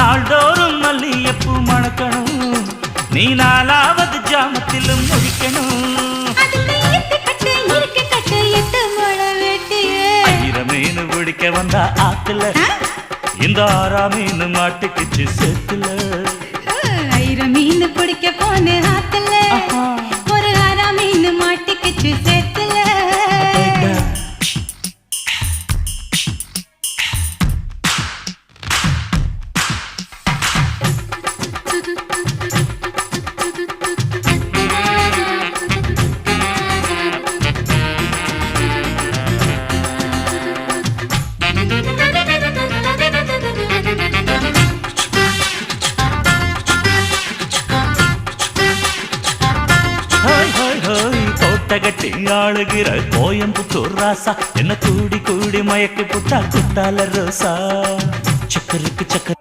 நாள்தோறும் மல்லியப்பூ மணக்கணும், நீ நாலாவது ஜாமத்திலும் முடிக்கணும். மீன் பிடிக்க வந்தா ஆத்துல, இந்த 6ஆம் மீன் மாட்டுக்குச்சு சேத்துல. மீன் பிடிக்க போன ஆத்துல, ஒரு 6ஆம் மீன் மாட்டுக்குச்சு சேத்துல. கட்டி ஆளுகிற கோயம்புத்தூர் ராசா, என்ன கூடி கூடி மயக்கி புட்டா குட்டால ரோசா. சக்கருக்கு சக்கர